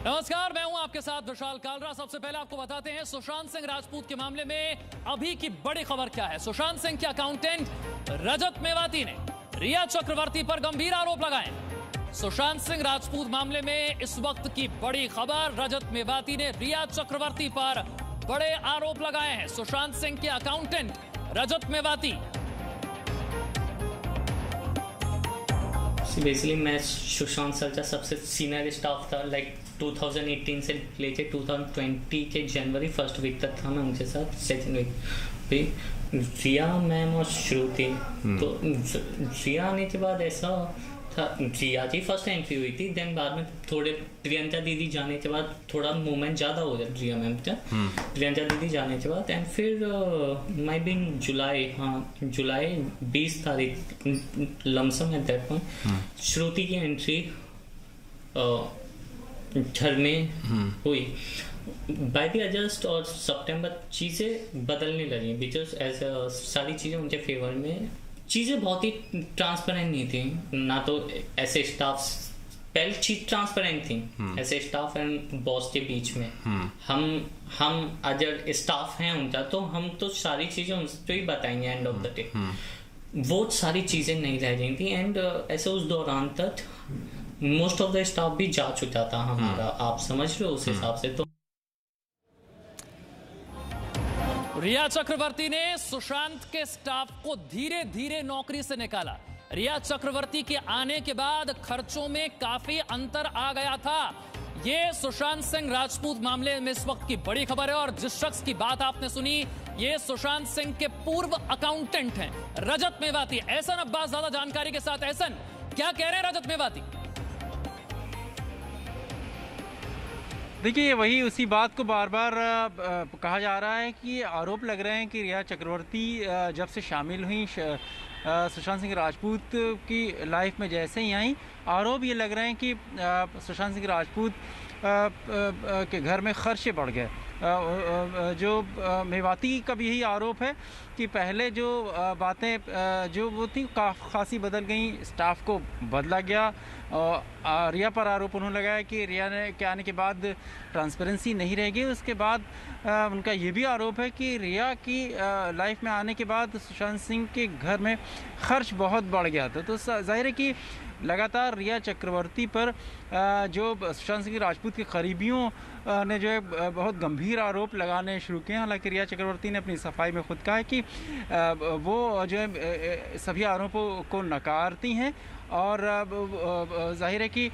नमस्कार, मैं हूं आपके साथ विशाल कालरा। सबसे पहले आपको बताते हैं सुशांत सिंह राजपूत के मामले में अभी की बड़ी खबर क्या है। सुशांत सिंह के अकाउंटेंट रजत मेवाती ने रिया चक्रवर्ती पर गंभीर आरोप लगाए। सुशांत सिंह राजपूत मामले में इस वक्त की बड़ी खबर, रजत मेवाती ने रिया चक्रवर्ती पर बड़े आरोप लगाए हैं। सुशांत सिंह के अकाउंटेंट रजत मेवाती। बेसिकली मैं सुशांत सर का सबसे सीनियर स्टाफ था। लाइक 2018 से लेके 2020 के जनवरी फर्स्ट वीक तक था मैं उनके साथ। सेकेंड वीक पे रिया मैम और श्रुति, तो रिया आने के बाद ऐसा था, रिया की फर्स्ट एंट्री हुई थी। देन बाद में थोड़े प्रियंका दीदी जाने के बाद थोड़ा मूवमेंट ज़्यादा हो गया रिया मैम का। प्रियंका दीदी जाने के बाद एंड फिर माई बिन जुलाई, जुलाई 20 तारीख लमसम एट दैट पॉइंट श्रुति की एंट्री घर में हुई। बाय द अगस्त और सितंबर चीज़ें बदलने लगी बिकॉज ऐसा सारी चीज़ें उनके फेवर में, चीज़ें बहुत ही ट्रांसपेरेंट नहीं थी। ना तो ऐसे स्टाफ, पहले चीज ट्रांसपेरेंट थी ऐसे स्टाफ एंड बॉस के बीच में। हम अगर स्टाफ हैं उनका तो हम तो सारी चीज़ें उनको ही बताएंगे एंड ऑफ द डे। वो सारी चीज़ें नहीं रह गई थी एंड ऐसे उस दौरान तक मोस्ट ऑफ द स्टाफ भी जा चुका था हमारा, आप समझ रहे हो उस हिसाब से। तो रिया चक्रवर्ती ने सुशांत के स्टाफ को धीरे धीरे नौकरी से निकाला। रिया चक्रवर्ती के आने के बाद खर्चों में काफी अंतर आ गया था। ये सुशांत सिंह राजपूत मामले में इस वक्त की बड़ी खबर है और जिस शख्स की बात आपने सुनी ये सुशांत सिंह के पूर्व अकाउंटेंट हैं रजत मेवाती। एहसन अब्बास ज्यादा जानकारी के साथ। एहसन, क्या कह रहे हैं रजत मेवाती? देखिए, वही उसी बात को बार बार कहा जा रहा है कि आरोप लग रहे हैं कि रिया चक्रवर्ती जब से शामिल हुई सुशांत सिंह राजपूत की लाइफ में, जैसे ही आई आरोप ये लग रहे हैं कि सुशांत सिंह राजपूत के घर में खर्चे बढ़ गए। जो मेवाती का भी यही आरोप है कि पहले जो बातें जो वो थी खासी बदल गई, स्टाफ को बदला गया। रिया पर आरोप उन्होंने लगाया कि रिया ने के आने के बाद ट्रांसपेरेंसी नहीं रह गई। उसके बाद उनका ये भी आरोप है कि रिया की लाइफ में आने के बाद सुशांत सिंह के घर में खर्च बहुत बढ़ गया था। तो जाहिर है कि लगातार रिया चक्रवर्ती पर जो सुशांत सिंह राजपूत के करीबियों ने जो है बहुत गंभीर आरोप लगाने शुरू किए। हालांकि रिया चक्रवर्ती ने अपनी सफाई में खुद कहा है कि वो जो है सभी आरोपों को नकारती हैं और जाहिर है कि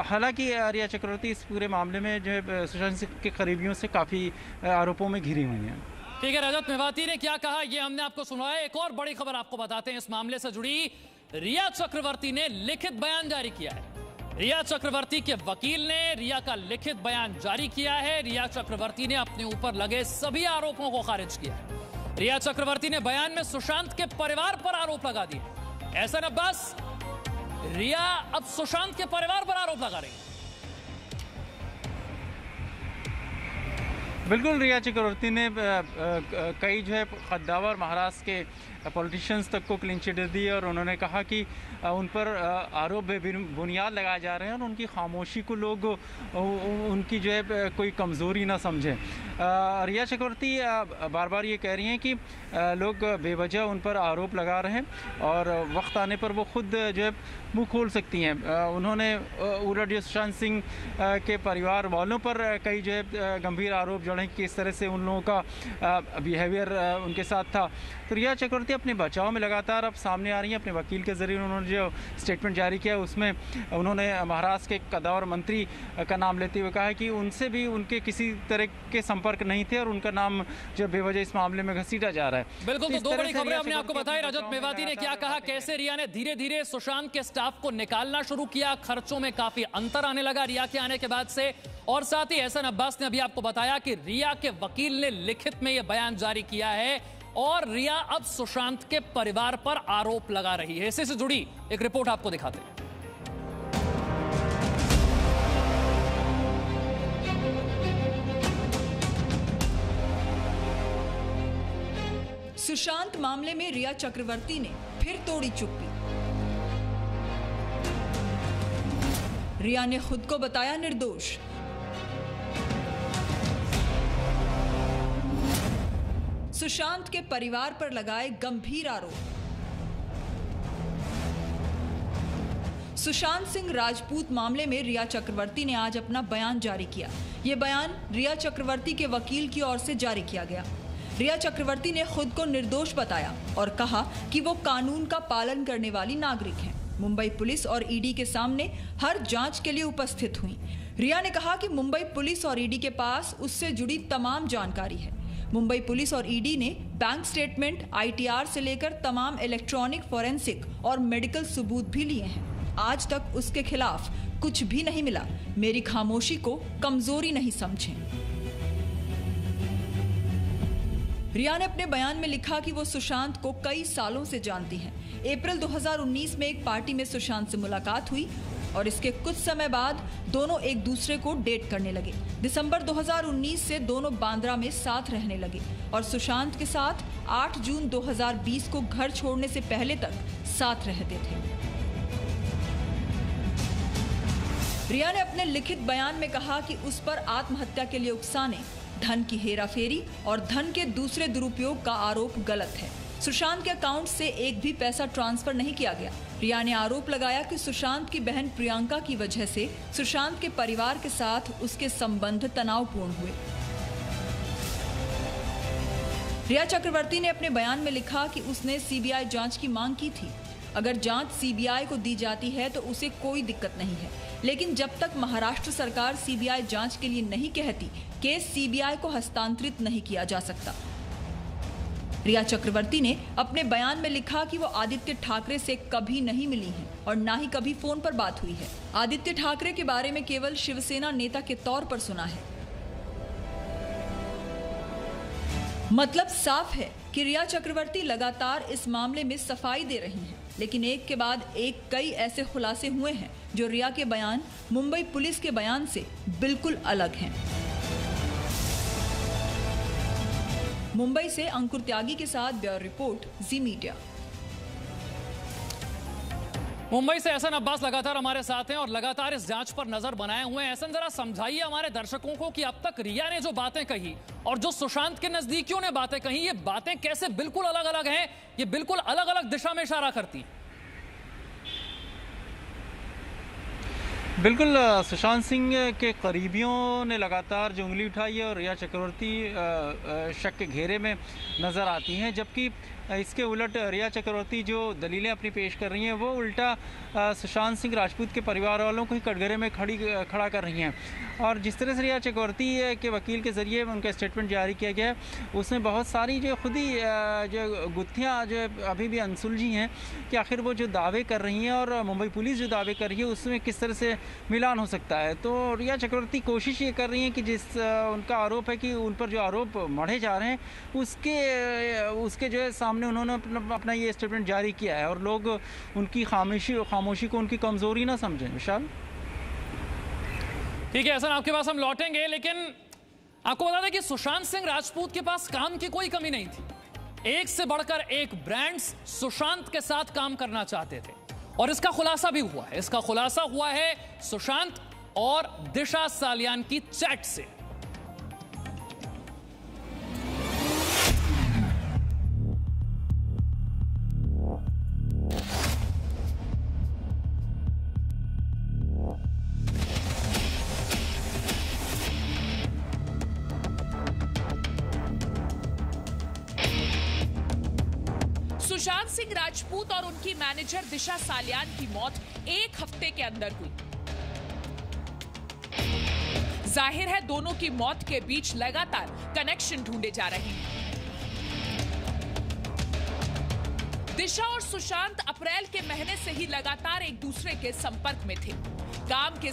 हालांकि रिया चक्रवर्ती इस पूरे मामले में जो है सुशांत सिंह के करीबियों से काफ़ी आरोपों में घिरी हुई हैं। ठीक है, रजत मेवाती ने क्या कहा ये हमने आपको सुनाया। एक और बड़ी खबर आपको बताते हैं इस मामले से जुड़ी। रिया चक्रवर्ती ने लिखित बयान जारी किया है। रिया चक्रवर्ती के वकील ने रिया का लिखित बयान जारी किया है। रिया चक्रवर्ती ने अपने ऊपर लगे सभी आरोपों को खारिज किया है। रिया चक्रवर्ती ने बयान में सुशांत के परिवार पर आरोप लगा दिए। एहसन अब्बास, रिया अब सुशांत के परिवार पर आरोप लगा रही है। बिल्कुल, रिया चक्रवर्ती ने कई जो है कद्दावर महाराष्ट्र के पॉलिटिशियंस तक को क्लीन चिट दी और उन्होंने कहा कि उन पर आरोप बुनियाद लगाए जा रहे हैं और उनकी खामोशी को लोग उनकी जो है कोई कमज़ोरी ना समझें। रिया चक्रवर्ती बार बार ये कह रही हैं कि लोग बेवजह उन पर आरोप लगा रहे हैं और वक्त आने पर वो खुद जो है मुँह खोल सकती हैं। उन्होंने उड़िया सुशांत सिंह के परिवार वालों पर कई जो है गंभीर आरोप जोड़े कि इस तरह से उन लोगों का बिहेवियर उनके साथ था। तो रिया चक्रवर्ती अपने बचाव में लगातार अब सामने आ रही हैं। अपने वकील के ज़रिए उन्होंने जो स्टेटमेंट जारी किया उसमें उन्होंने महाराष्ट्र के कद्दावर मंत्री का नाम लेते हुए कहा है कि उनसे भी उनके किसी तरह के संपर्क नहीं थे और उनका नाम जो बेवजह इस मामले में घसीटा जा रहा है। बिल्कुल, तो दो बड़ी खबरें हमने आपको बताई। रजत मेवाती ने क्या कहा, कैसे रिया ने धीरे धीरे सुशांत के स्टाफ को निकालना शुरू किया, खर्चों में काफी अंतर आने लगा रिया के आने के बाद से, और साथ ही एहसन अब्बास ने अभी आपको बताया कि रिया के वकील ने लिखित में यह बयान जारी किया है और रिया अब सुशांत के परिवार पर आरोप लगा रही है। इससे जुड़ी एक रिपोर्ट आपको दिखाते हैं। सुशांत मामले में रिया चक्रवर्ती ने फिर तोड़ी चुप्पी। रिया ने खुद को बताया निर्दोष। सुशांत के परिवार पर लगाए गंभीर आरोप। सुशांत सिंह राजपूत मामले में रिया चक्रवर्ती ने आज अपना बयान जारी किया। ये बयान रिया चक्रवर्ती के वकील की ओर से जारी किया गया। रिया चक्रवर्ती ने खुद को निर्दोष बताया और कहा कि वो कानून का पालन करने वाली नागरिक हैं। मुंबई पुलिस और ईडी के सामने हर जांच के लिए उपस्थित हुई। रिया ने कहा कि मुंबई पुलिस और ईडी के पास उससे जुड़ी तमाम जानकारी है। मुंबई पुलिस और ईडी ने बैंक स्टेटमेंट, आईटीआर से लेकर तमाम इलेक्ट्रॉनिक, फॉरेंसिक और मेडिकल सबूत भी लिए हैं। आज तक उसके खिलाफ कुछ भी नहीं मिला। मेरी खामोशी को कमजोरी नहीं समझें। रिया ने अपने बयान में लिखा कि वो सुशांत को कई सालों से जानती हैं। अप्रैल 2019 में एक पार्टी में सुशांत से मुलाकात हुई और इसके कुछ समय बाद दोनों एक दूसरे को डेट करने लगे। दिसंबर 2019 से दोनों बांद्रा में साथ रहने लगे और सुशांत के साथ 8 जून 2020 को घर छोड़ने से पहले तक साथ रहते थे। रिया ने अपने लिखित बयान में कहा कि उस पर आत्महत्या के लिए उकसाने, धन की हेराफेरी और धन के दूसरे दुरुपयोग का आरोप गलत है। सुशांत के अकाउंट से एक भी पैसा ट्रांसफर नहीं किया गया। रिया ने आरोप लगाया कि सुशांत की बहन प्रियंका की वजह से सुशांत के परिवार के साथ उसके संबंध तनावपूर्ण हुए। रिया चक्रवर्ती ने अपने बयान में लिखा कि उसने सीबीआई जांच की मांग की थी। अगर जांच सीबीआई को दी जाती है तो उसे कोई दिक्कत नहीं है, लेकिन जब तक महाराष्ट्र सरकार सीबीआई जांच के लिए नहीं कहती, केस सीबीआई को हस्तांतरित नहीं किया जा सकता। रिया चक्रवर्ती ने अपने बयान में लिखा कि वो आदित्य ठाकरे से कभी नहीं मिली हैं और ना ही कभी फोन पर बात हुई है। आदित्य ठाकरे के बारे में केवल शिवसेना नेता के तौर पर सुना है। मतलब साफ है कि रिया चक्रवर्ती लगातार इस मामले में सफाई दे रही हैं, लेकिन एक के बाद एक कई ऐसे खुलासे हुए हैं जो रिया के बयान मुंबई पुलिस के बयान से बिल्कुल अलग हैं। मुंबई से अंकुर त्यागी के साथ ब्यूरो रिपोर्ट, जी मीडिया। मुंबई से एहसन अब्बास लगातार हमारे साथ हैं और लगातार इस जांच पर नजर बनाए हुए हैं। एहसन, जरा समझाइए हमारे दर्शकों को कि अब तक रिया ने जो बातें कही और जो सुशांत के नजदीकियों ने बातें कही, ये बातें कैसे बिल्कुल अलग अलग हैं, ये बिल्कुल अलग अलग दिशा में इशारा करती हैं। बिल्कुल, सुशांत सिंह के करीबियों ने लगातार जो उंगली उठाई है और रिया चक्रवर्ती शक के घेरे में नज़र आती हैं, जबकि इसके उलट रिया चक्रवर्ती जो दलीलें अपनी पेश कर रही हैं वो उल्टा सुशांत सिंह राजपूत के परिवार वालों को ही कटघरे में खड़ा कर रही हैं। और जिस तरह से रिया चक्रवर्ती के वकील के ज़रिए उनका स्टेटमेंट जारी किया गया है, उसमें बहुत सारी जो खुद ही जो गुत्थियाँ जो अभी भी अनसुलझी हैं कि आखिर वो जो दावे कर रही हैं और मुंबई पुलिस जो दावे कर रही है उसमें किस तरह से मिलान हो सकता है। तो रिया चक्रवर्ती कोशिश ये कर रही हैं कि जिस उनका आरोप है कि उन पर जो आरोप मढ़े जा रहे हैं उसके जो है सामने उन्होंने अपना ये स्टेटमेंट जारी किया है और लोग उनकी खामोशी को उनकी कमज़ोरी ना समझें। विशाल, ठीक है एहसन, आपके पास हम लौटेंगे, लेकिन आपको बता दें कि सुशांत सिंह राजपूत के पास काम की कोई कमी नहीं थी। एक से बढ़कर एक ब्रांड्स सुशांत के साथ काम करना चाहते थे और इसका खुलासा भी हुआ है। इसका खुलासा हुआ है सुशांत और दिशा सालियान की चैट से। सुशांत सिंह राजपूत और उनकी मैनेजर दिशा सालियान की मौत एक हफ्ते के अंदर हुई। जाहिर है दोनों की मौत के बीच लगातार कनेक्शन ढूंढे जा रहे हैं। दिशा और सुशांत अप्रैल के महीने से ही लगातार एक दूसरे के संपर्क में थे। काम के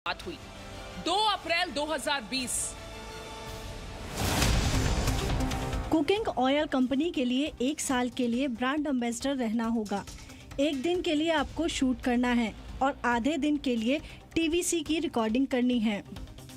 बात हुई 2 अप्रैल 2020। कुकिंग ऑयल कंपनी के लिए 1 साल के लिए ब्रांड एम्बेसडर रहना होगा। 1 दिन के लिए आपको शूट करना है और आधे दिन के लिए टीवीसी की रिकॉर्डिंग करनी है।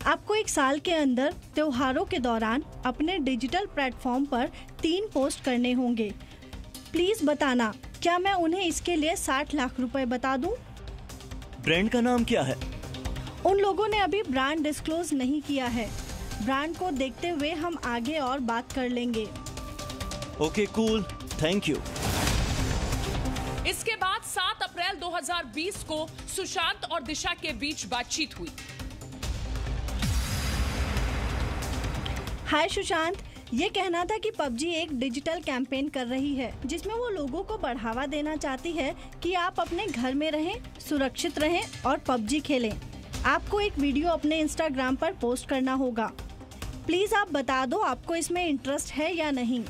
आपको 1 साल के अंदर त्योहारों के दौरान अपने डिजिटल प्लेटफॉर्म पर 3 पोस्ट करने होंगे। प्लीज बताना, क्या मैं उन्हें इसके लिए 60 लाख रुपए बता दूं? ब्रांड का नाम क्या है? उन लोगों ने अभी ब्रांड डिस्क्लोज नहीं किया है। ब्रांड को देखते हुए हम आगे और बात कर लेंगे। Okay cool, thank you. इसके बाद 7 अप्रैल 2020 को सुशांत और दिशा के बीच बातचीत हुई। हाय सुशांत, ये कहना था कि पबजी एक डिजिटल कैंपेन कर रही है जिसमें वो लोगों को बढ़ावा देना चाहती है कि आप अपने घर में रहें, सुरक्षित रहें और पबजी खेलें। आपको एक वीडियो अपने इंस्टाग्राम पर पोस्ट करना होगा। प्लीज आप बता दो आपको इसमें इंटरेस्ट है या नहीं।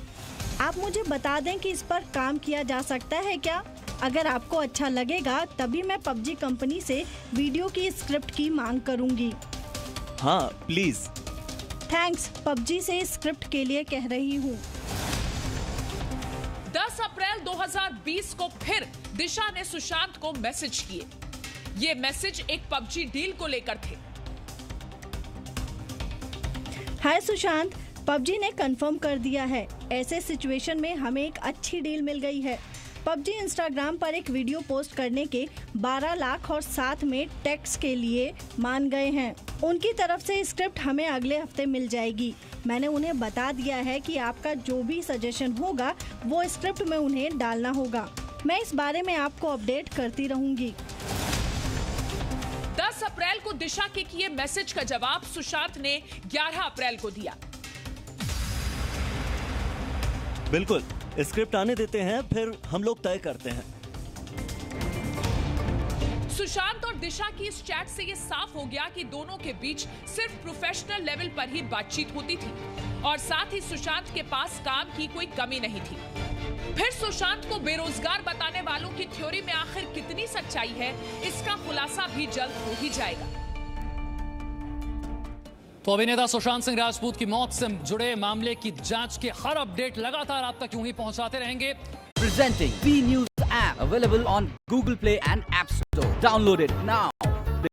आप मुझे बता दें कि इस पर काम किया जा सकता है क्या। अगर आपको अच्छा लगेगा तभी मैं पबजी कंपनी से वीडियो की स्क्रिप्ट की मांग करूंगी। हाँ प्लीज। थैंक्स, पबजी से स्क्रिप्ट के लिए कह रही हूँ। 10 अप्रैल 2020 को फिर दिशा ने सुशांत को मैसेज किए। ये मैसेज एक पबजी डील को लेकर थे। हाय सुशांत, पबजी ने कंफर्म कर दिया है। ऐसे सिचुएशन में हमें एक अच्छी डील मिल गई है। पबजी इंस्टाग्राम पर एक वीडियो पोस्ट करने के 12 लाख और साथ में टैक्स के लिए मान गए हैं। उनकी तरफ से स्क्रिप्ट हमें अगले हफ्ते मिल जाएगी। मैंने उन्हें बता दिया है कि आपका जो भी सजेशन होगा वो स्क्रिप्ट में उन्हें डालना होगा। मैं इस बारे में आपको अपडेट करती रहूंगी। 10 अप्रैल को दिशा के किए मैसेज का जवाब सुशांत ने 11 अप्रैल को दिया। बिल्कुल, स्क्रिप्ट आने देते हैं, फिर हम लोग तय करते हैं। सुशांत और दिशा की इस चैट से ये साफ हो गया कि दोनों के बीच सिर्फ प्रोफेशनल लेवल पर ही बातचीत होती थी और साथ ही सुशांत के पास काम की कोई कमी नहीं थी। फिर सुशांत को बेरोजगार बताने वालों की थ्योरी में आखिर कितनी सच्चाई है, इसका खुलासा भी जल्द हो ही जाएगा। तो अभिनेता सुशांत सिंह राजपूत की मौत से जुड़े मामले की जांच के हर अपडेट लगातार आप तक यूं ही पहुंचाते रहेंगे। Presenting B News app available on Google Play and App Store. Download it now.